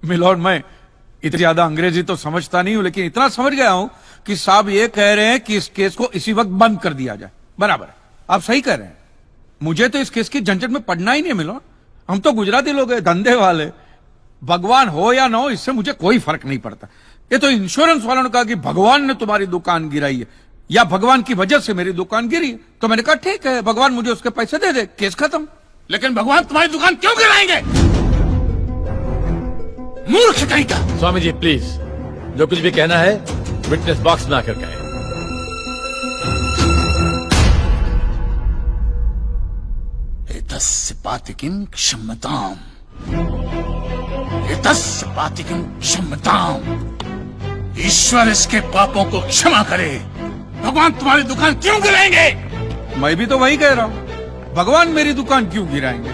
Milord, मैं इतनी ज्यादा अंग्रेजी तो समझता नहीं हूं, लेकिन इतना समझ गया हूं कि साहब ये कह रहे हैं कि इस केस को इसी वक्त बंद कर दिया जाए। बराबर है, आप सही कह रहे हैं। मुझे तो इस केस की झंझट में पड़ना ही नहीं है मिलॉर्ड। हम तो गुजराती लोग हैं, धंधे वाले। भगवान हो या ना हो, इससे मुझे कोई फर्क नहीं पड़ता। ये तो इंश्योरेंस वालों ने कहा कि भगवान ने तुम्हारी दुकान गिराई है या भगवान की वजह से मेरी दुकान गिरी, तो मैंने कहा ठीक है, भगवान मुझे उसके पैसे दे दे, केस खत्म। लेकिन भगवान तुम्हारी दुकान क्यों गिराएंगे? मूर्ख कहीं का। स्वामी जी प्लीज, जो कुछ भी कहना है विटनेस बॉक्स में आकर कहें। एतस्य पातिकीं क्षम्यताम्, एतस्य पातिकीं क्षम्यताम्। ईश्वर इसके पापों को क्षमा करे। भगवान तुम्हारी दुकान क्यों गिराएंगे? मैं भी तो वही कह रहा हूं, भगवान मेरी दुकान क्यों गिराएंगे?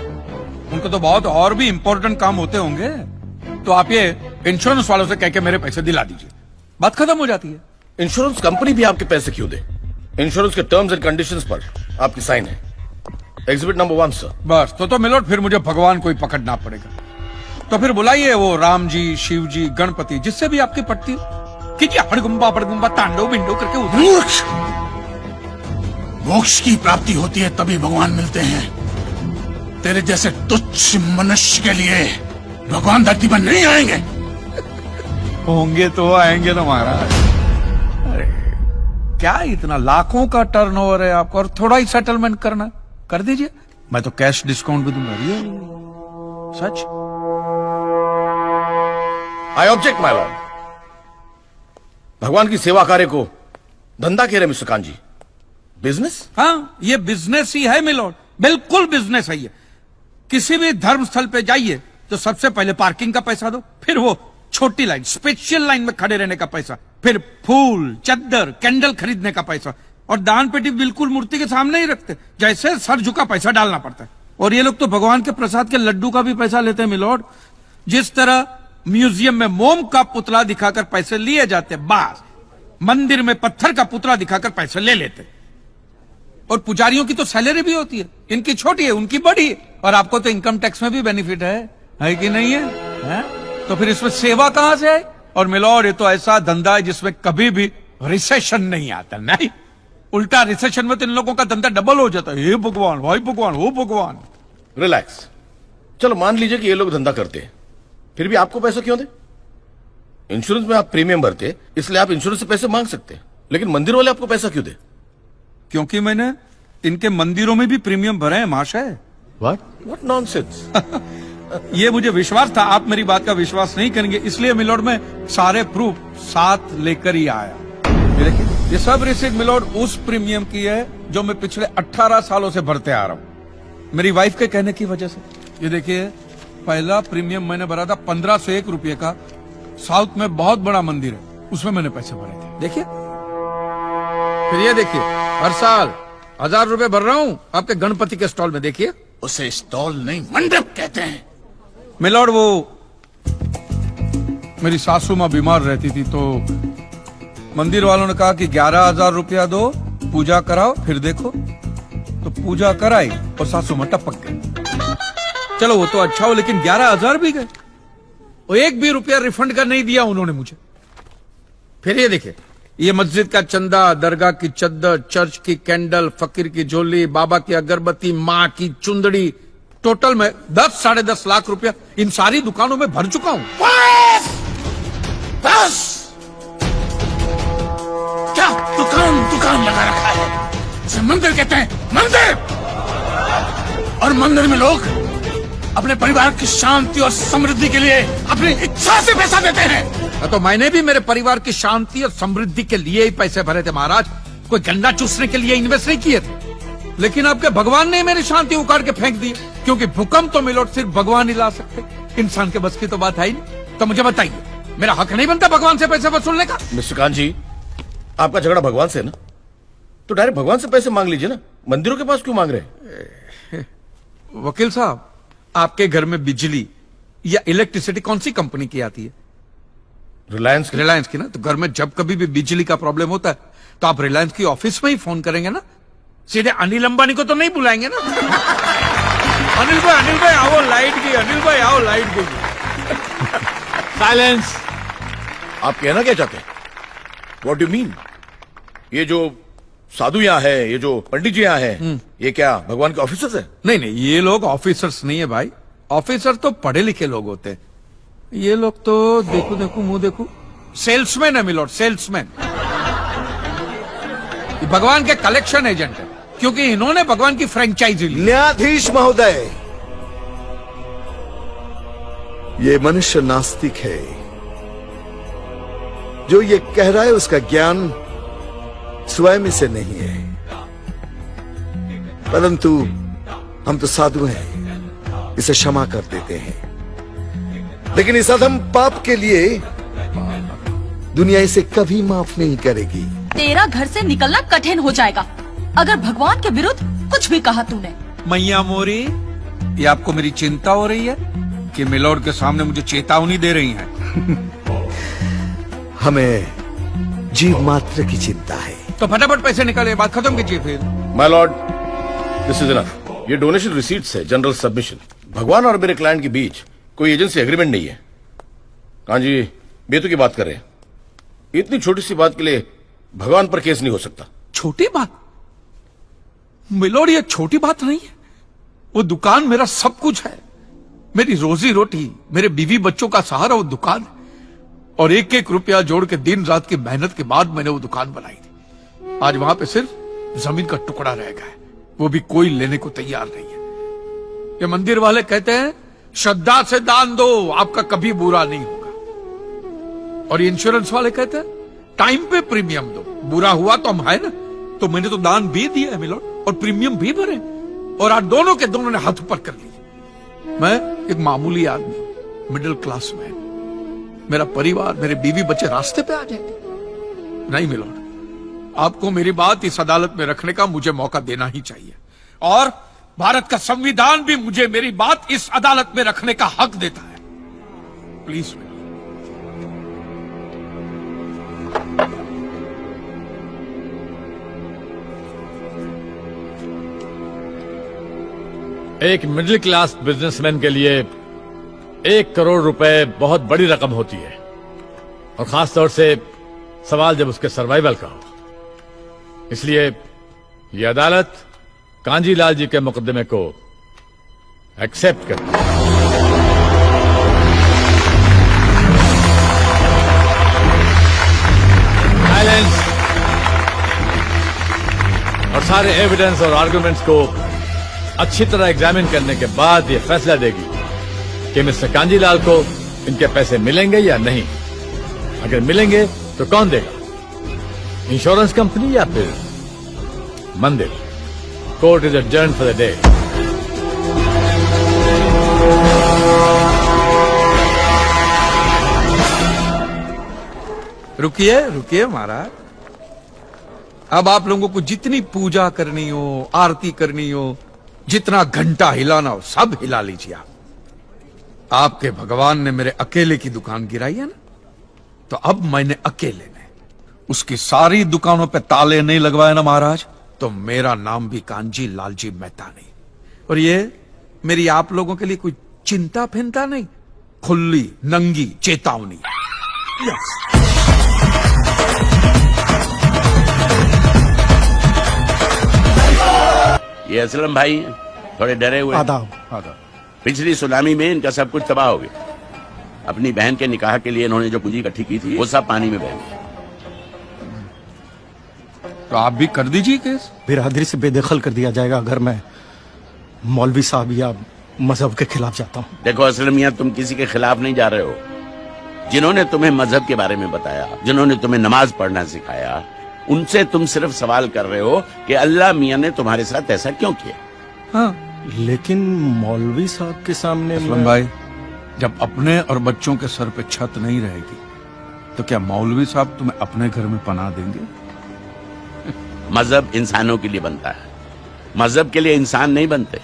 उनको तो बहुत और भी इंपॉर्टेंट काम होते होंगे। तो आप ये इंश्योरेंस वालों से कह के मेरे पैसे दिला दीजिए, बात खत्म हो जाती है। इंश्योरेंस कंपनी भी आपके पैसे क्यों दे? इंश्योरेंस के टर्म्स एंड कंडीशंस पर आपकी साइन है। Exhibit number 1 sir. बस तो मिलोट, फिर मुझे भगवान को ही पकड़ना पड़ेगा। तो फिर बुलाइए वो राम जी, शिव जी, गणपति, जिससे भी आपकी पटती हो। कीजिए हड़गुम्बा तांडव बिंडो करके उधर। मूर्ख! मोक्ष की प्राप्ति होती है तभी भगवान मिलते हैं। तेरे जैसे तुच्छ मनुष्य के लिए भगवान धरती पर नहीं आएंगे। होंगे तो आएंगे ना महाराज। अरे क्या इतना लाखों का टर्नओवर है आपको, और थोड़ा ही सेटलमेंट करना, कर दीजिए। मैं तो कैश डिस्काउंट भी दूंगा। सच। I object my lord. भगवान की सेवा कार्य को धंधा कह रहे मिस्टर कांजी, बिजनेस? हाँ, ये बिजनेस ही है मिलोट, बिल्कुल बिजनेस है ये। किसी भी धर्म स्थल पे जाइए तो सबसे पहले पार्किंग का पैसा दो, फिर वो छोटी लाइन, स्पेशल लाइन में खड़े रहने का पैसा, फिर फूल, चद्दर, कैंडल खरीदने का पैसा, और दान पेटी बिल्कुल मूर्ति के सामने ही रखते, जैसे सर झुका पैसा डालना पड़ता है। और ये लोग तो भगवान के प्रसाद के लड्डू का भी पैसा लेते हैं मिलोट। जिस तरह म्यूजियम में मोम का पुतला दिखाकर पैसे लिए जाते, बस मंदिर में पत्थर का पुतला दिखाकर पैसे ले लेते। और पुजारियों की तो सैलरी भी होती है, इनकी छोटी है, उनकी बड़ी है। और आपको तो इनकम टैक्स में भी बेनिफिट है कि नहीं है? तो फिर इसमें सेवा कहां से है? और मिलोड, ये तो ऐसा धंधा है जिसमें कभी भी रिसेशन नहीं आता। नहीं, उल्टा रिसेशन में तो इन लोगों का धंधा डबल हो जाता है। हे भगवान, भाई भगवान, हो भगवान। रिलैक्स। चलो मान लीजिए कि ये लोग धंधा करते हैं, फिर भी आपको पैसा क्यों दे? इंश्योरेंस में आप प्रीमियम भरते, इसलिए आप इंश्योरेंस से पैसे मांग सकते हैं, लेकिन मंदिर वाले आपको पैसा क्यों दे? क्योंकि मैंने इनके मंदिरों में भी प्रीमियम भरे हैं महाशय। What nonsense. ये मुझे विश्वास था, आप मेरी बात का विश्वास नहीं करेंगे, इसलिए मिलोड में सारे प्रूफ साथ लेकर ही आया। ये देखिए, ये सब रिसीट मिलोड उस प्रीमियम की है जो मैं पिछले 18 सालों से भरते आ रहा हूँ, मेरी वाइफ के कहने की वजह से। ये देखिए, पहला प्रीमियम मैंने भरा था 1501 रुपये का, साउथ में बहुत बड़ा मंदिर है, उसमें मैंने पैसे भरे थे। देखिए, फिर ये देखिए, हर साल 1000 रुपए भर रहा हूँ आपके गणपति के स्टॉल में। देखिए, उसे स्टॉल नहीं मंडप कहते हैं। मिलोड, वो मेरी सासू माँ बीमार रहती थी, तो मंदिर वालों ने कहा कि 11,000 रुपया दो, पूजा कराओ, फिर देखो। तो पूजा कराई और सासू माँ टपक गई। चलो वो तो अच्छा हो, लेकिन 11,000 भी गए, और एक भी रुपया रिफंड का नहीं दिया उन्होंने मुझे। फिर ये देखिए, ये मस्जिद का चंदा, दरगाह की चद्दर, चर्च की कैंडल, फकीर की झोली, बाबा की अगरबत्ती, माँ की चुंदड़ी, टोटल में 10-10.5 लाख रुपया इन सारी दुकानों में भर चुका हूं। बस! बस! क्या दुकान लगा रखा है? इसे मंदिर कहते हैं, मंदिर! और मंदिर में लोग अपने परिवार की शांति और समृद्धि के लिए अपनी इच्छा से पैसा देते हैं। तो मैंने भी मेरे परिवार की शांति और समृद्धि के लिए ही पैसे भरे थे महाराज, कोई गन्ना चूसने के लिए इन्वेस्ट नहीं किए थे। लेकिन आपके भगवान ने मेरी शांति उखाड़ के फेंक दी, क्योंकि भूकंप तो मिलोट सिर्फ भगवान ही ला सकते, इंसान के बस की तो बात है ही नहीं। तो मुझे बताइए, मेरा हक नहीं बनता भगवान से पैसे वसूलने का? मिस्टर कांजी, आपका झगड़ा भगवान से है ना, तो डायरेक्ट भगवान से पैसे मांग लीजिए ना, मंदिरों के पास क्यों मांग रहे? वकील साहब, आपके घर में बिजली या इलेक्ट्रिसिटी कौन सी कंपनी की आती है? रिलायंस की ना। तो घर में जब कभी भी बिजली का प्रॉब्लम होता है तो आप रिलायंस की ऑफिस में ही फोन करेंगे ना, सीधे अनिल अंबानी को तो नहीं बुलाएंगे ना। अनिल भाई आओ लाइट गई, अनिल भाई आओ लाइट गई। साइलेंस। आप कहना क्या चाहते हैं? What do mean? ये जो साधु यहाँ है, ये जो पंडित जी यहाँ है, ये क्या भगवान के ऑफिसर्स है? नहीं नहीं, ये लोग ऑफिसर्स नहीं है भाई। ऑफिसर तो पढ़े लिखे लोग होते हैं। ये लोग तो देखो देखो मुंह देखो, सेल्समैन है मिलोड, सेल्समैन। ये भगवान के कलेक्शन एजेंट है, क्योंकि इन्होंने भगवान की फ्रेंचाइजी ली। न्यायाधीश महोदय, ये मनुष्य नास्तिक है। जो ये कह रहा है उसका ज्ञान स्वयं से नहीं है, परंतु हम तो साधु हैं, इसे क्षमा कर देते हैं। लेकिन इस अधम पाप के लिए दुनिया इसे कभी माफ नहीं करेगी। तेरा घर से निकलना कठिन हो जाएगा अगर भगवान के विरुद्ध कुछ भी कहा तूने। मैया मोरी, ये आपको मेरी चिंता हो रही है कि मिलोड के सामने मुझे चेतावनी दे रही हैं? हमें जीव मात्र की चिंता है। तो फटाफट पैसे निकाले, बात खत्म कीजिए फिर। My Lord, this is enough. ये डोनेशन रिसीट्स है, जनरल सबमिशन। भगवान और मेरे क्लाइंट के बीच कोई एजेंसी एग्रीमेंट नहीं है। कहां जी बेतु की बात कर रहे हैं। इतनी छोटी सी बात के लिए भगवान पर केस नहीं हो सकता। छोटी बात मिलोड, ये छोटी बात नहीं है। वो दुकान मेरा सब कुछ है, मेरी रोजी रोटी, मेरे बीवी बच्चों का सहारा वो दुकान है। और एक एक रुपया जोड़ के दिन रात की मेहनत के बाद मैंने वो दुकान बनाई थी। आज वहां पे सिर्फ जमीन का टुकड़ा रह गया है, वो भी कोई लेने को तैयार नहीं है। ये मंदिर वाले कहते हैं श्रद्धा से दान दो, आपका कभी बुरा नहीं होगा। और ये इंश्योरेंस वाले कहते हैं टाइम पे प्रीमियम दो, बुरा हुआ तो हम है ना। तो मैंने तो दान भी दिया है मिलोड, और प्रीमियम भी भरे, और आज दोनों के दोनों ने हाथ ऊपर कर लिए। मैं एक मामूली आदमी, मिडिल क्लास मैन, मेरा परिवार, मेरे बीवी बच्चे रास्ते पे आ जाएंगे। नहीं मिलोड, आपको मेरी बात इस अदालत में रखने का मुझे मौका देना ही चाहिए। और भारत का संविधान भी मुझे मेरी बात इस अदालत में रखने का हक देता है। प्लीज एक मिडिल क्लास बिजनेसमैन के लिए 1 करोड़ रुपए बहुत बड़ी रकम होती है, और खास तौर से सवाल जब उसके सर्वाइवल का हो। इसलिए यह अदालत कांजीलाल जी के मुकदमे को एक्सेप्ट करती है। साइलेंस। और सारे एविडेंस और आर्गुमेंट्स को अच्छी तरह एग्जामिन करने के बाद यह फैसला देगी कि मिस्टर कांजीलाल को इनके पैसे मिलेंगे या नहीं। अगर मिलेंगे तो कौन देगा, इंश्योरेंस कंपनी या फिर मंदिर? Court is adjourned for the day. रुकिए रुकिए महाराज, अब आप लोगों को जितनी पूजा करनी हो, आरती करनी हो, जितना घंटा हिलाना हो, सब हिला लीजिए आप। आपके भगवान ने मेरे अकेले की दुकान गिराई है ना, तो अब मैंने अकेले ने उसकी सारी दुकानों पे ताले नहीं लगवाए ना महाराज, तो मेरा नाम भी कांजी लालजी मेहता नहीं। और ये मेरी आप लोगों के लिए कोई चिंता फिंता नहीं, खुली नंगी चेतावनी। ये असलम भाई थोड़े डरे हुए। आदाब आदाब। पिछली सुनामी में इनका सब कुछ तबाह हो गया। अपनी बहन के निकाह के लिए इन्होंने जो पूंजी इकट्ठी की थी वो सब पानी में बह गई। तो आप भी कर दीजिए केस। बिरादरी से बेदखल कर दिया जाएगा अगर मैं मौलवी साहब या मजहब के खिलाफ जाता हूँ। देखो असलम मियां, तुम किसी के खिलाफ नहीं जा रहे हो। जिन्होंने तुम्हें मजहब के बारे में बताया, जिन्होंने तुम्हें नमाज पढ़ना सिखाया, उनसे तुम सिर्फ सवाल कर रहे हो कि अल्लाह मियां ने तुम्हारे साथ ऐसा क्यों किया। हाँ लेकिन मौलवी साहब के सामने असलम भाई, जब अपने और बच्चों के सर पे छत नहीं रहेगी तो क्या मौलवी साहब तुम्हें अपने घर में पनाह देंगे? मजहब इंसानों के लिए बनता है, मजहब के लिए इंसान नहीं बनते।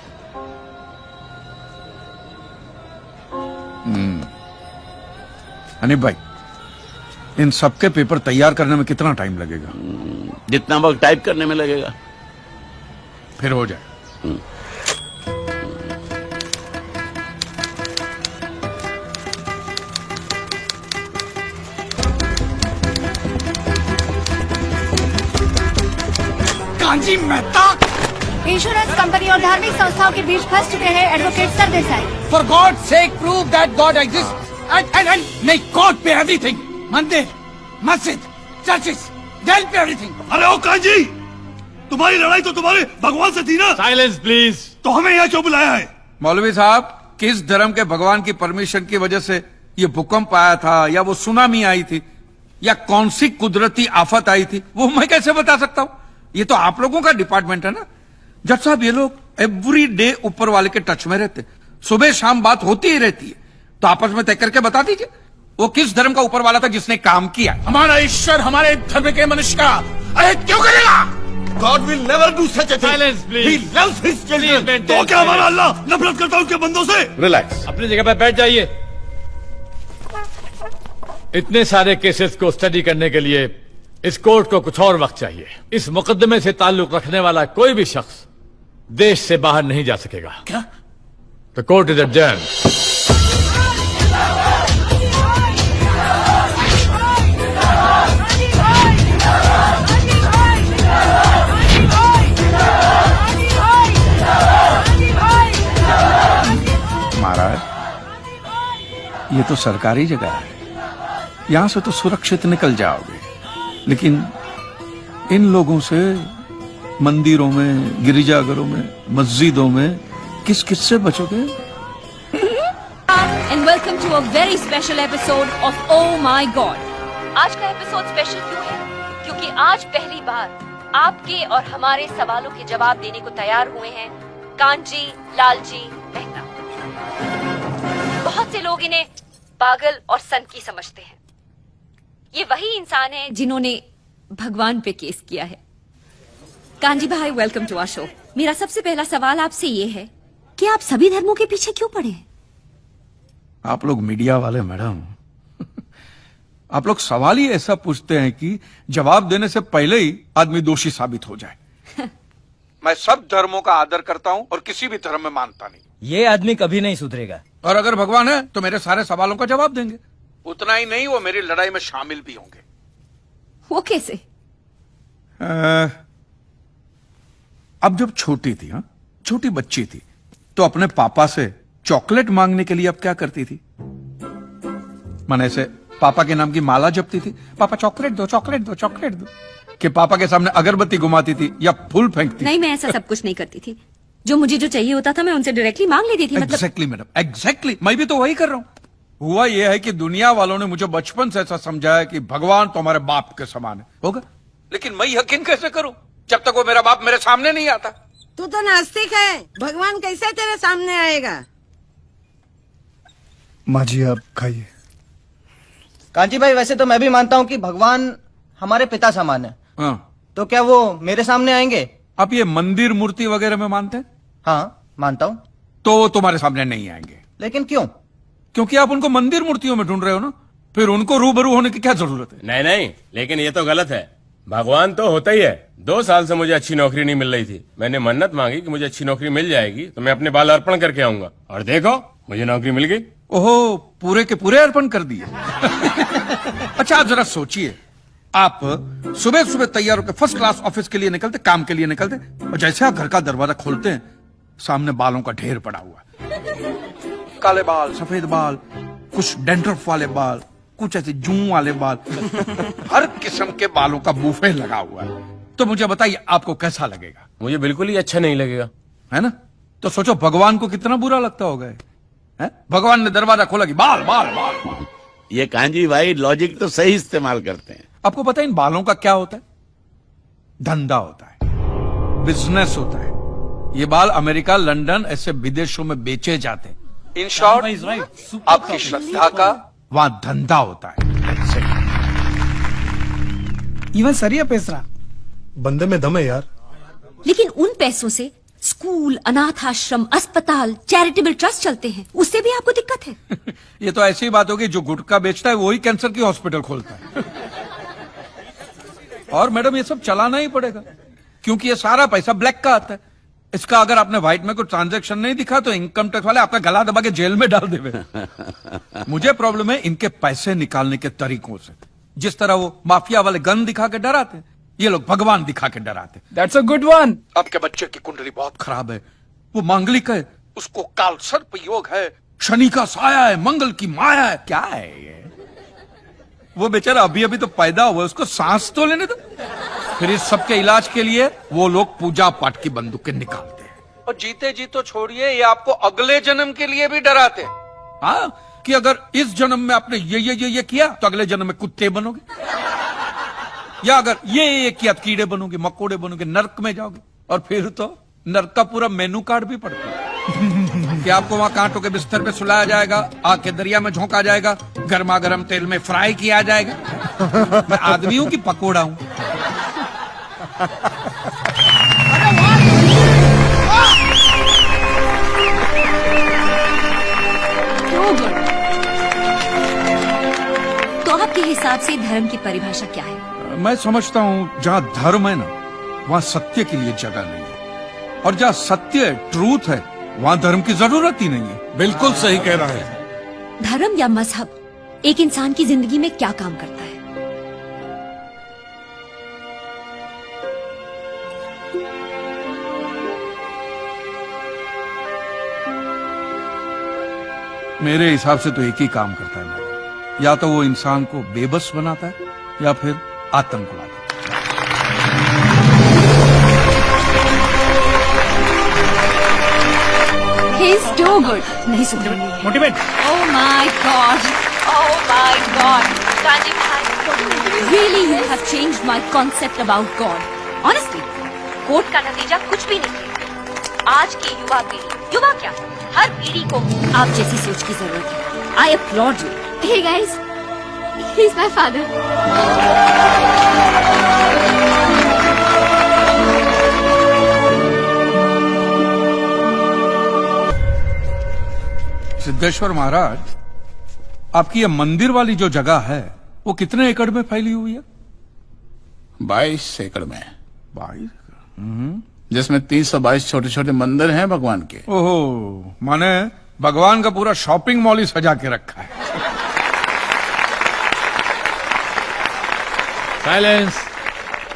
हनीफ भाई, इन सबके पेपर तैयार करने में कितना टाइम लगेगा? जितना वक्त टाइप करने में लगेगा। फिर हो जाए। कांजी मेहता। इंश्योरेंस कंपनी और धार्मिक संस्थाओं के बीच फंस चुके हैं advocate Sardesai. For God sake prove that God exist and make God पे एवरीथिंग। मंदिर, मस्जिद, चर्चेस, डेल पे एवरीथिंग। अरे ओ कांजी, तुम्हारी लड़ाई तो तुम्हारे भगवान से थी ना, साइलेंस प्लीज। तो हमें यहाँ क्यों बुलाया है? मौलवी साहब, किस धर्म के भगवान की परमिशन की वजह से ये भूकंप आया था, या वो सुनामी आई थी, या कौन सी कुदरती आफत आई थी, वो मैं कैसे बता सकता हूं? ये तो आप लोगों का डिपार्टमेंट है ना। जज साहब, ये लोग एवरी डे ऊपर वाले के टच में रहते, सुबह शाम बात होती ही रहती है, तो आपस में तय करके बता दीजिए वो किस धर्म का ऊपर वाला था जिसने काम किया। हमारा ईश्वर हमारे धर्म के मनुष्य का अहित क्यों करेगा? God will never do such a thing. Silence, please. He loves his children. Please, तो क्या हमारा अल्लाह नफरत करता है उसके बंदों से? रिलैक्स। अपनी जगह पर बैठ जाइए। इतने सारे केसेस को स्टडी करने के लिए इस कोर्ट को कुछ और वक्त चाहिए। इस मुकदमे से ताल्लुक रखने वाला कोई भी शख्स देश से बाहर नहीं जा सकेगा। क्या? The court is adjourned. महाराज, ये तो सरकारी जगह है, यहां से तो सुरक्षित निकल जाओगे, लेकिन इन लोगों से मंदिरों में, गिरिजाघरों में, मस्जिदों में किस किस से बचोगे? And welcome to a very special episode of oh my God. आज का एपिसोड स्पेशल क्यों है? क्योंकि आज पहली बार आपके और हमारे सवालों के जवाब देने को तैयार हुए हैं कांजी लालजी मेहता। बहुत से लोग इन्हें पागल और सनकी समझते हैं। ये वही इंसान है जिन्होंने भगवान पे केस किया है। कांजी भाई, वेलकम टू आवर शो। मेरा सबसे पहला सवाल आपसे ये है कि आप सभी धर्मों के पीछे क्यों पड़े हैं? आप लोग मीडिया वाले मैडम, आप लोग सवाल ही ऐसा पूछते हैं कि जवाब देने से पहले ही आदमी दोषी साबित हो जाए। मैं सब धर्मों का आदर करता हूं और किसी भी धर्म में मानता नहीं। ये आदमी कभी नहीं सुधरेगा। और अगर भगवान है तो मेरे सारे सवालों का जवाब देंगे। उतना ही नहीं, वो मेरी लड़ाई में शामिल भी होंगे। वो कैसे? अब जब छोटी थी, हाँ, छोटी बच्ची थी, तो अपने पापा से चॉकलेट मांगने के लिए अब क्या करती थी? माने से पापा के नाम की माला जपती थी, पापा चॉकलेट दो, चॉकलेट दो, चॉकलेट दो, कि पापा के सामने अगरबत्ती घुमाती थी या फूल फेंकती? नहीं, मैं ऐसा सब कुछ नहीं करती थी। जो मुझे जो चाहिए होता था मैं उनसे डायरेक्टली मांग लेती थी। मतलब एग्जैक्टली मैडम, एग्जैक्टली, मैं भी तो वही कर रहा हूं। हुआ यह है कि दुनिया वालों ने मुझे बचपन से ऐसा समझाया कि भगवान तो हमारे बाप के समान है, होगा, लेकिन मैं यकीन कैसे करूं जब तक वो मेरा बाप मेरे सामने नहीं आता? तू तो नास्तिक है, भगवान कैसे तेरे सामने आएगा? माँ जी आप खाइए। कांची भाई, वैसे तो मैं भी मानता हूँ कि भगवान हमारे पिता समान है। हाँ, तो क्या वो मेरे सामने आएंगे? आप ये मंदिर मूर्ति वगैरह में मानते हैं? हाँ मानता हूँ। तो वो तुम्हारे सामने नहीं आएंगे। लेकिन क्यों? क्योंकि आप उनको मंदिर मूर्तियों में ढूंढ रहे हो ना, फिर उनको रूबरू होने की क्या जरूरत है? नहीं नहीं, लेकिन ये तो गलत है। भगवान तो होता ही है। 2 साल से मुझे अच्छी नौकरी नहीं मिल रही थी। मैंने मन्नत मांगी कि मुझे अच्छी नौकरी मिल जाएगी तो मैं अपने बाल अर्पण करके आऊंगा, और देखो मुझे नौकरी मिल गई। ओहो, पूरे के पूरे अर्पण कर दिए। अच्छा, आप जरा सोचिए, आप सुबह सुबह तैयार होकर फर्स्ट क्लास ऑफिस के लिए निकलते, काम के लिए निकलते, और जैसे आप घर का दरवाजा खोलते हैं, सामने बालों का ढेर पड़ा हुआ, काले बाल, सफेद बाल, कुछ डैंड्रफ वाले बाल, कुछ ऐसे जूं वाले बाल, हर किस्म के बालों का बूफे लगा हुआ है। तो मुझे बताइए, आपको कैसा लगेगा? मुझे बिल्कुल ही अच्छा नहीं लगेगा, है ना? तो सोचो भगवान को कितना बुरा लगता होगा। है? भगवान ने दरवाजा खोला कि बाल बाल बाल बाल। ये कांजी भाई लॉजिक तो सही इस्तेमाल करते हैं। आपको पता है इन बालों का क्या होता है? धंधा होता है, बिजनेस होता है। ये बाल अमेरिका, लंदन, ऐसे विदेशों में बेचे जाते हैं। इन शॉर्ट, आपकी श्रद्धा का वहां धंधा होता है। इवन सरिया पैसा बंदे में दम है यार। लेकिन उन पैसों से स्कूल, अनाथ आश्रम, अस्पताल, चैरिटेबल ट्रस्ट चलते हैं, उससे भी आपको दिक्कत है? ये तो ऐसी बात होगी, जो गुटखा बेचता है वही कैंसर की हॉस्पिटल खोलता है। और मैडम, ये सब चलाना ही पड़ेगा, क्योंकि ये सारा पैसा ब्लैक का आता है। इसका अगर आपने व्हाइट में कोई ट्रांजैक्शन नहीं दिखा तो इनकम टैक्स वाले आपका गला दबा के जेल में डाल देवे। मुझे प्रॉब्लम है इनके पैसे निकालने के तरीकों से। जिस तरह वो माफिया वाले गन दिखा के डराते हैं, ये लोग भगवान दिखा के डराते। That's a good one. आपके बच्चे की कुंडली बहुत खराब है, वो मांगलिक है, उसको काल सर्प योग है, शनि का साया है, मंगल की माया है। क्या है ये? वो बेचारा अभी अभी तो पैदा हुआ, उसको सांस तो लेने दो। फिर इस सब के इलाज के लिए वो लोग पूजा पाठ की बंदूकें निकालते हैं, और जीते जी तो छोड़िए, ये आपको अगले जन्म के लिए भी डराते हैं। हाँ, कि अगर इस जन्म में आपने ये किया तो अगले जन्म में कुत्ते बनोगे, या अगर ये किया तो कीड़े बनोगे, मकोड़े बनोगे, नर्क में जाओगे। और फिर तो नर्क का पूरा मेनू कार्ड भी पड़ता है कि आपको वहां कांटों के बिस्तर पे सुलाया जाएगा, आग के दरिया में झोंका जाएगा, गर्मा गर्म तेल में फ्राई किया जाएगा। मैं आदमी हूं कि पकोड़ा हूं? तो आपके हिसाब से धर्म की परिभाषा क्या है? मैं समझता हूं जहां धर्म है ना, वहां सत्य के लिए जगह नहीं है, और जहां सत्य ट्रूथ है वहां धर्म की जरूरत ही नहीं है। बिल्कुल सही कह रहा है। धर्म या मजहब एक इंसान की जिंदगी में क्या काम करता है? मेरे हिसाब से तो एक ही काम करता है मैडम, या तो वो इंसान को बेबस बनाता है या फिर आतंक उड़ाता है। He's too good. नहीं सुधरेंगे। Motivate. Oh my God. Oh my God. Kanji भाई, really you have changed my concept about God. Honestly, court का नतीजा कुछ भी नहीं है। आज की युवा पीढ़ी, युवा क्या, हर पीढ़ी को आप जैसी सोच की जरूरत है। I applaud you. Hey guys, he's my father. Siddheshwar महाराज, आपकी ये मंदिर वाली जो जगह है वो कितने एकड़ में फैली हुई है? 22 एकड़ में, 22। जिसमें 322 छोटे छोटे मंदिर हैं भगवान के। ओहो, माने भगवान का पूरा शॉपिंग मॉल ही सजा के रखा है। साइलेंस।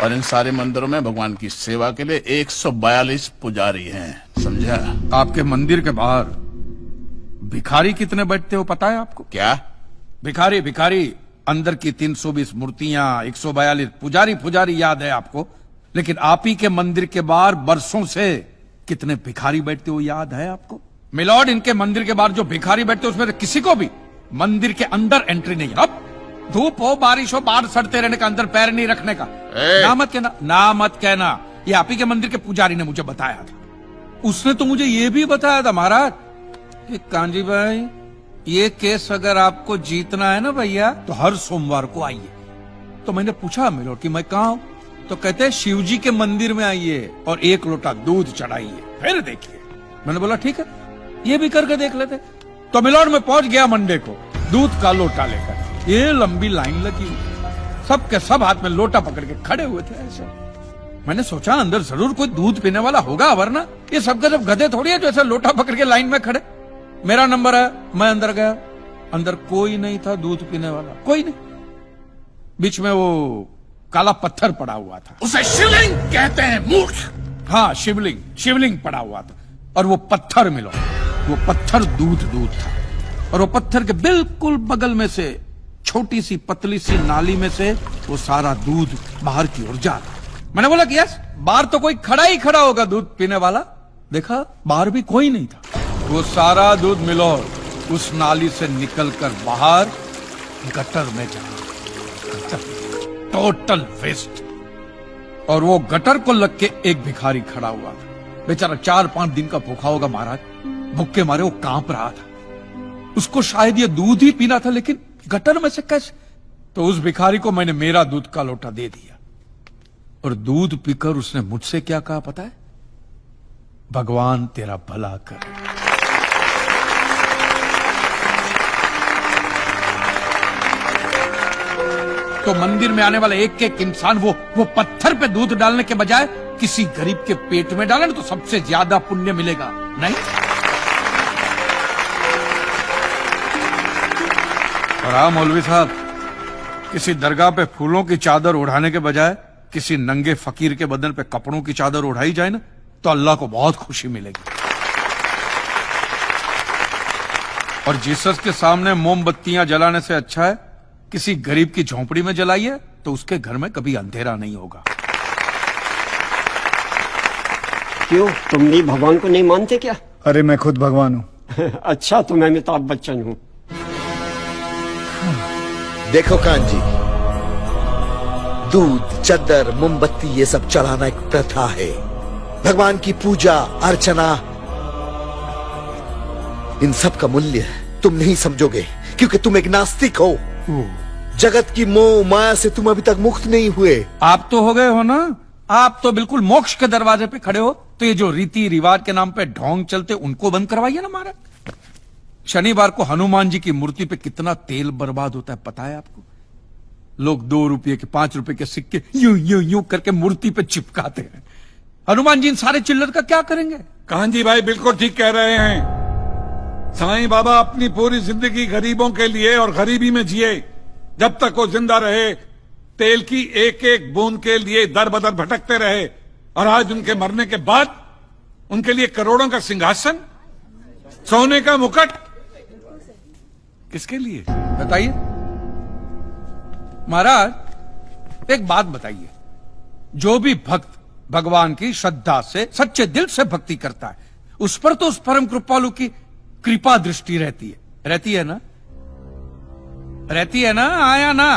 और इन सारे मंदिरों में भगवान की सेवा के लिए 142 पुजारी हैं, समझा? आपके मंदिर के बाहर भिखारी कितने बैठते हो पता है आपको? क्या? भिखारी अंदर की 320 मूर्तियां, 142 पुजारी याद है आपको, लेकिन आप ही के मंदिर के बाहर बरसों से कितने भिखारी बैठते हो याद है आपको? मिलॉर्ड, इनके मंदिर के बाहर जो भिखारी बैठते उसमें किसी को भी मंदिर के अंदर एंट्री नहीं है। अब धूप हो, बारिश हो, बाहर सड़ते रहने का, अंदर पैर नहीं रखने का। ना मत कहना, ये आप ही के मंदिर के पुजारी ने मुझे बताया था। उसने तो मुझे ये भी बताया था महाराज कि कांजी भाई, ये केस अगर आपको जीतना है ना भैया, तो हर सोमवार को आइए। तो मैंने पूछा मिलॉर्ड कि मैं कहाँ हूं? तो कहते हैं शिव जी के मंदिर में आइए और 1 लोटा दूध चढ़ाइए, फिर देखिए। मैंने बोला ठीक है, ये भी करके देख लेते। तो मिलॉर्ड में पहुंच गया मंडे को दूध का लोटा लेकर। ये लंबी लाइन लगी हुई, सबके सब हाथ में लोटा पकड़ के खड़े हुए थे ऐसे। मैंने सोचा अंदर जरूर कोई दूध पीने वाला होगा, वरना ये सबके सब गधे थोड़ी है जो ऐसा लोटा पकड़ के लाइन में खड़े। मेरा नंबर है, मैं अंदर गया, अंदर कोई नहीं था दूध पीने वाला, कोई नहीं। बीच में वो काला पत्थर पड़ा हुआ था, उसे शिवलिंग कहते हैं, मूर्ख। हाँ, शिवलिंग पड़ा हुआ था, और वो पत्थर मिलो, वो पत्थर दूध था, और वो पत्थर के बिल्कुल बगल में से छोटी सी पतली सी नाली में से वो सारा दूध बाहर की ओर जा रहा। मैंने बोला कि यस, बाहर तो कोई खड़ा होगा दूध पीने वाला। देखा, बाहर भी कोई नहीं था। वो सारा दूध मिलो उस नाली से निकलकर बाहर गटर में जा रहा, टोटल वेस्ट। और वो गटर को लग के एक भिखारी खड़ा हुआ था, बेचारा 4-5 दिन का भूखा होगा महाराज, भूख के मारे वो कांप रहा था। उसको शायद ये दूध ही पीना था, लेकिन गटर में से कैसे? तो उस भिखारी को मैंने मेरा दूध का लोटा दे दिया, और दूध पीकर उसने मुझसे क्या कहा पता है? भगवान तेरा भला करे। तो मंदिर में आने वाला एक एक इंसान वो पत्थर पे दूध डालने के बजाय किसी गरीब के पेट में डाले ना, तो सबसे ज्यादा पुण्य मिलेगा। नहीं? और हाँ मौलवी साहब, किसी दरगाह पे फूलों की चादर उड़ाने के बजाय किसी नंगे फकीर के बदन पे कपड़ों की चादर उड़ाई जाए ना तो अल्लाह को बहुत खुशी मिलेगी। और जीसस के सामने मोमबत्तियां जलाने से अच्छा है किसी गरीब की झोंपड़ी में जलाइए, तो उसके घर में कभी अंधेरा नहीं होगा। क्यों, तुम भी भगवान को नहीं मानते क्या? अरे मैं खुद भगवान हूँ। अच्छा, तो मैं अमिताभ बच्चन हूँ। देखो कांजी, दूध, चद्दर, मोमबत्ती ये सब चढ़ाना एक प्रथा है। भगवान की पूजा अर्चना, इन सब का मूल्य तुम नहीं समझोगे क्योंकि तुम एक नास्तिक हो। जगत की मोह माया से तुम अभी तक मुक्त नहीं हुए। आप तो हो गए हो ना, आप तो बिल्कुल मोक्ष के दरवाजे पे खड़े हो। तो ये जो रीति रिवाज के नाम पे ढोंग चलते उनको बंद करवाइए ना महाराज। शनिवार को हनुमान जी की मूर्ति पे कितना तेल बर्बाद होता है पता है आपको? लोग 2 रुपये के 5 रुपए के सिक्के यूं यूं यूं करके मूर्ति पे चिपकाते हैं। हनुमान जी इन सारे चिल्लर का क्या करेंगे? कांजी भाई बिल्कुल ठीक कह रहे हैं। साईं बाबा अपनी पूरी जिंदगी गरीबों के लिए और गरीबी में जिए। जब तक वो जिंदा रहे तेल की एक एक बूंद के लिए दर बदर भटकते रहे, और आज उनके मरने के बाद उनके लिए करोड़ों का सिंहासन, सोने का मुकुट, किसके लिए बताइए महाराज। एक बात बताइए, जो भी भक्त भगवान की श्रद्धा से सच्चे दिल से भक्ति करता है उस पर तो उस परम कृपालु की कृपा दृष्टि रहती है ना? रहती है ना? आया ना?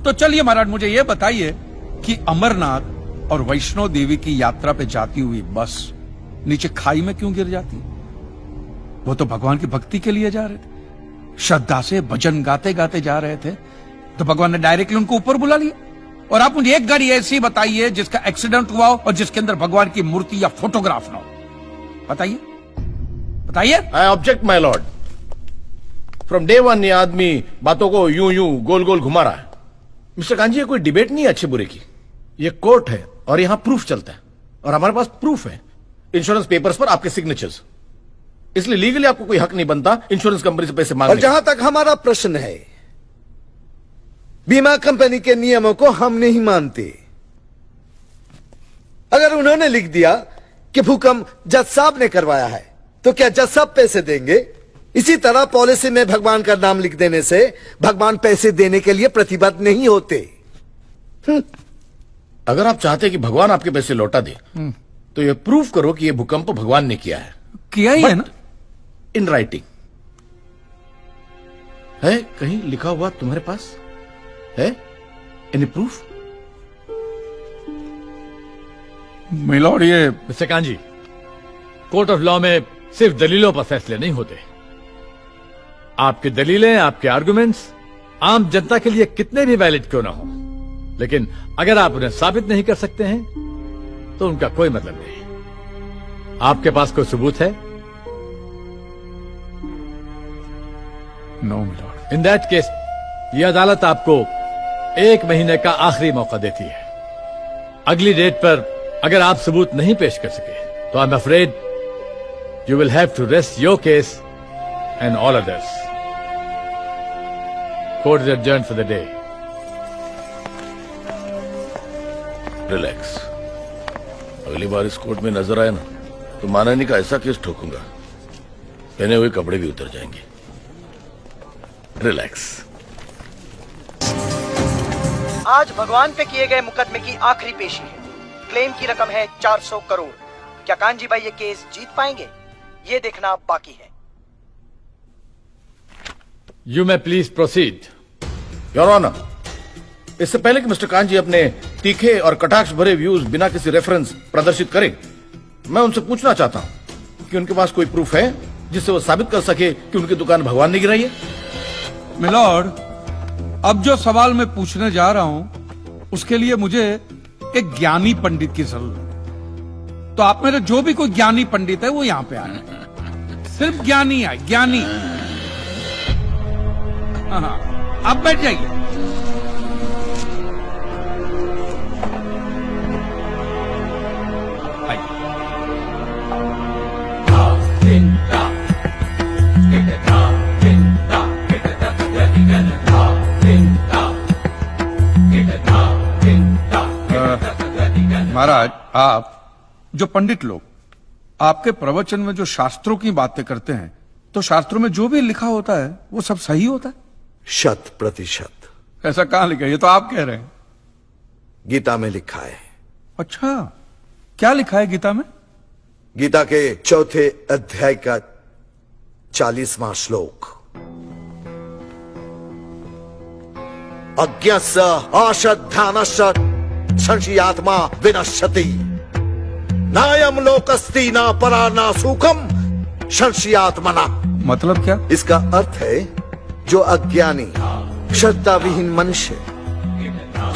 तो चलिए महाराज मुझे यह बताइए कि अमरनाथ और वैष्णो देवी की यात्रा पे जाती हुई बस नीचे खाई में क्यों गिर जाती है? वो तो भगवान की भक्ति के लिए जा रहे थे, श्रद्धा से भजन गाते गाते जा रहे थे, तो भगवान ने डायरेक्टली उनको ऊपर बुला लिया। और आप मुझे एक गाड़ी ऐसी बताइए जिसका एक्सीडेंट हुआ हो और जिसके अंदर भगवान की मूर्ति या फोटोग्राफ ना हो। बताइए बताइए। आई object my Lord. From day one ये आदमी बातों को यूं यूं गोल गोल घुमा रहा है। मिस्टर कांजी, ये कोई डिबेट नहीं है अच्छे बुरे की, ये कोर्ट है और यहां प्रूफ चलता है, और हमारे पास प्रूफ है, इंश्योरेंस पेपर्स पर आपके सिग्नेचर्स। इसलिए लीगली आपको कोई हक नहीं बनता इंश्योरेंस कंपनी से पैसे मांगने और जहां तक हमारा प्रश्न है, बीमा कंपनी के नियमों को हम नहीं मानते। अगर उन्होंने लिख दिया कि भूकंप जज साहब ने करवाया है तो क्या जज साहब पैसे देंगे? इसी तरह पॉलिसी में भगवान का नाम लिख देने से भगवान पैसे देने के लिए प्रतिबद्ध नहीं होते। अगर आप चाहते कि भगवान आपके पैसे लौटा दे तो ये प्रूफ करो कि ये भूकंप भगवान ने किया है। किया ही है ना? इन राइटिंग है, कहीं लिखा हुआ तुम्हारे पास है? Any proof? मिलॉर्ड, ये mister kanji, court of law में सिर्फ दलीलों पर फैसले नहीं होते। आपकी दलीलें, आपके आर्गुमेंट्स आम जनता के लिए कितने भी वैलिड क्यों ना हो, लेकिन अगर आप उन्हें साबित नहीं कर सकते हैं तो उनका कोई मतलब नहीं। आपके पास कोई सबूत है? No my lord. In that case ये अदालत आपको 1 महीने का आखिरी मौका देती है। अगली डेट पर अगर आप सबूत नहीं पेश कर सके तो I am afraid you will have to rest your case and all others. Court is adjourned for the day. Relax. अगली बार इस कोर्ट में नजर आए ना तो माननी का ऐसा केस ठोकूंगा, पहने हुए कपड़े भी उतर जाएंगे। रिलैक्स। आज भगवान पे किए गए मुकदमे की आखिरी पेशी है। क्लेम की रकम है 400 करोड़। क्या कांजी भाई ये केस जीत पाएंगे? ये देखना बाकी है। You may please proceed. Your honour, इससे पहले कि मिस्टर कांजी अपने तीखे और कटाक्ष भरे व्यूज बिना किसी रेफरेंस प्रदर्शित करें, मैं उनसे पूछना चाहता हूं कि उनके पास कोई प्रूफ है जिससे वो साबित कर सके कि उनकी दुकान भगवान ने गिराई है? मिलॉर्ड, अब जो सवाल मैं पूछने जा रहा हूं उसके लिए मुझे एक ज्ञानी पंडित की जरूरत है। तो आप मेरे जो भी कोई ज्ञानी पंडित है वो यहां पे आए। सिर्फ ज्ञानी आए, ज्ञानी। हाँ, आप बैठ जाइए। आप जो पंडित लोग आपके प्रवचन में जो शास्त्रों की बातें करते हैं, तो शास्त्रों में जो भी लिखा होता है वो सब सही होता है? 100%। ऐसा कहां लिखा है? ये तो आप कह रहे हैं। गीता में लिखा है। अच्छा, क्या लिखा है गीता में? गीता के 4थे अध्याय का 40वां श्लोक, अज्ञस्य अश्रद्धानस्य संशयात्मा विनश्यति, नायम लोकस्ति ना परा ना सुखम संशयात्मना। मतलब क्या? इसका अर्थ है जो अज्ञानी श्रद्धा विहीन मनुष्य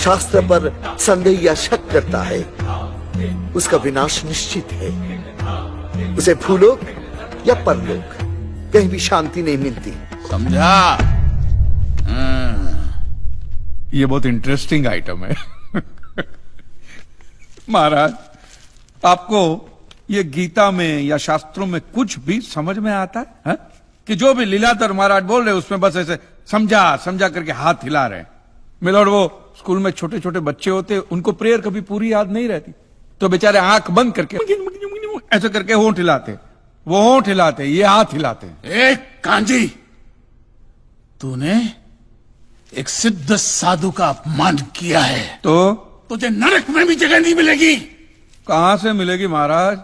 शास्त्र पर संदेह या शक करता है, उसका विनाश निश्चित है। उसे भूलोक या परलोक कहीं भी शांति नहीं मिलती। समझा? ये बहुत इंटरेस्टिंग आइटम है। महाराज, आपको ये गीता में या शास्त्रों में कुछ भी समझ में आता है? कि जो भी लीलाधर महाराज बोल रहे उसमें बस ऐसे समझा समझा करके हाथ हिला रहे हैं। मिलोड, वो स्कूल में छोटे छोटे बच्चे होते, उनको प्रेयर कभी पूरी याद नहीं रहती, तो बेचारे आंख बंद करके ऐसे करके होंठ हिलाते, वो होंठ हिलाते, ये हाथ हिलाते। एक कांजी, तूने एक सिद्ध साधु का अपमान किया है, तो तुझे नरक में भी जगह नहीं मिलेगी। कहां से मिलेगी महाराज?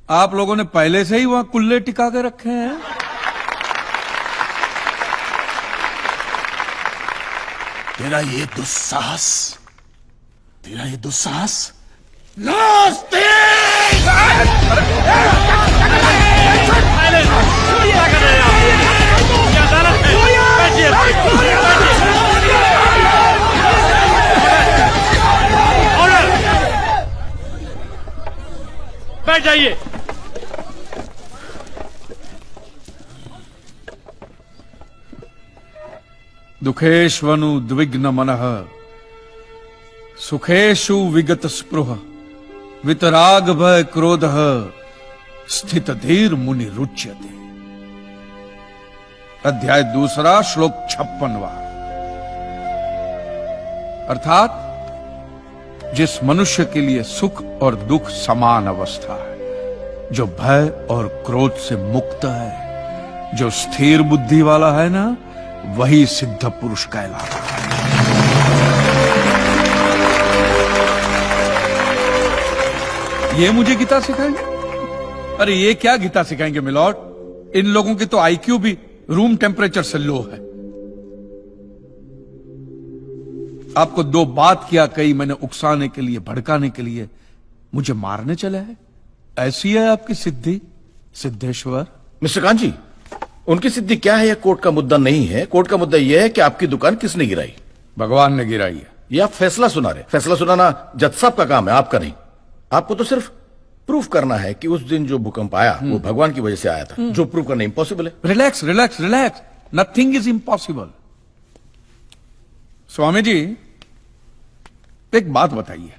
आप लोगों ने पहले से ही वहां कुल्ले टिका के रखे हैं। तेरा ये दुस्साहस नास्तिक! बैठ जाइए। दुखेष्वनु द्विग्न मनः सुखेषु विगत स्पृह वितराग भय क्रोध स्थित धीर मुनि रुच्यते। अध्याय 2 श्लोक 56। अर्थात जिस मनुष्य के लिए सुख और दुख समान अवस्था है, जो भय और क्रोध से मुक्त है, जो स्थिर बुद्धि वाला है ना, वही सिद्ध पुरुष कहलाता है। ये मुझे गीता सिखाएंगे? अरे ये क्या गीता सिखाएंगे मिलॉर्ड, इन लोगों की तो आईक्यू भी रूम टेम्परेचर से लो है। आपको 2 बात किया कही मैंने उकसाने के लिए, भड़काने के लिए, मुझे मारने चले हैं। ऐसी है आपकी सिद्धि सिद्धेश्वर? मिस्टर कांजी, उनकी सिद्धि क्या है यह कोर्ट का मुद्दा नहीं है। कोर्ट का मुद्दा यह है कि आपकी दुकान किसने गिराई। भगवान ने गिराई है। यह आप फैसला सुना रहे। फैसला सुनाना जज साहब का काम है, आपका नहीं। आपको तो सिर्फ प्रूफ करना है कि उस दिन जो भूकंप आया वो भगवान की वजह से आया था, जो प्रूफ करना इंपॉसिबल है। Relax relax relax, nothing is impossible. Swami ji, एक बात बताइए,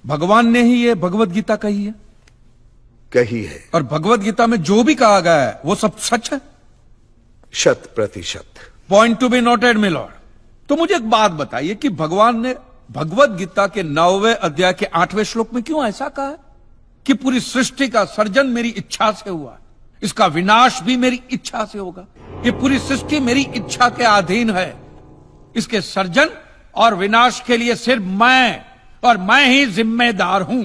भगवान ने ही ये भगवत गीता कही है? कही है। और भगवत गीता में जो भी कहा गया है वो सब सच है? 100%। Point to be noted my lord. तो मुझे एक बात बताइए कि भगवान ने भगवत गीता के 9वें अध्याय के 8वें श्लोक में क्यों ऐसा कहा है कि पूरी सृष्टि का सर्जन मेरी इच्छा से हुआ, इसका विनाश भी मेरी इच्छा से होगा, ये पूरी सृष्टि मेरी इच्छा के अधीन है, इसके सर्जन और विनाश के लिए सिर्फ मैं और मैं ही जिम्मेदार हूं।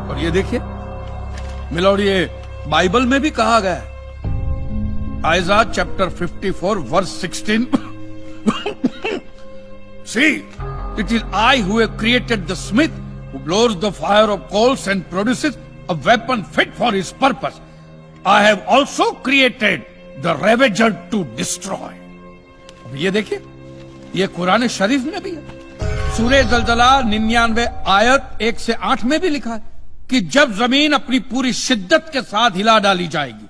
और ये देखिए मिलॉर्ड, ये बाइबल में भी कहा गया है, Aiza chapter 54 verse 16। See, it is I who have created the smith who blows the fire of coals and produces a weapon fit for his purpose. I have also created the ravager to destroy. अब ये देखिए, ये कुरान शरीफ में भी है। सूरह जलजला 99 आयत 1 से 8 में भी लिखा है कि जब जमीन अपनी पूरी शिद्दत के साथ हिला डाली जाएगी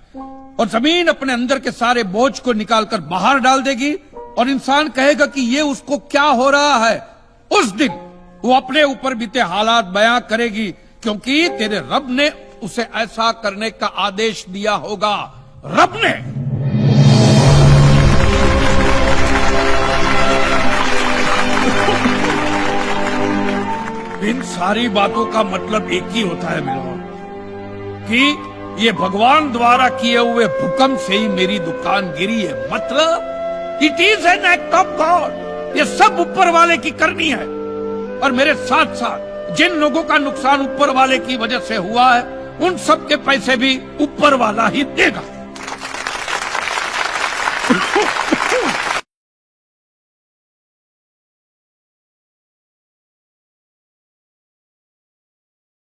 और जमीन अपने अंदर के सारे बोझ को निकालकर बाहर डाल देगी और इंसान कहेगा कि ये उसको क्या हो रहा है, उस दिन वो अपने ऊपर बीते हालात बयां करेगी, क्योंकि तेरे रब ने उसे ऐसा करने का आदेश दिया होगा। रब ने। इन सारी बातों का मतलब एक ही होता है मिलोन, कि ये भगवान द्वारा किए हुए भूकंप से ही मेरी दुकान गिरी है। मतलब it is an act of God. ये सब ऊपर वाले की करनी है। और मेरे साथ साथ जिन लोगों का नुकसान ऊपर वाले की वजह से हुआ है, उन सब के पैसे भी ऊपर वाला ही देगा।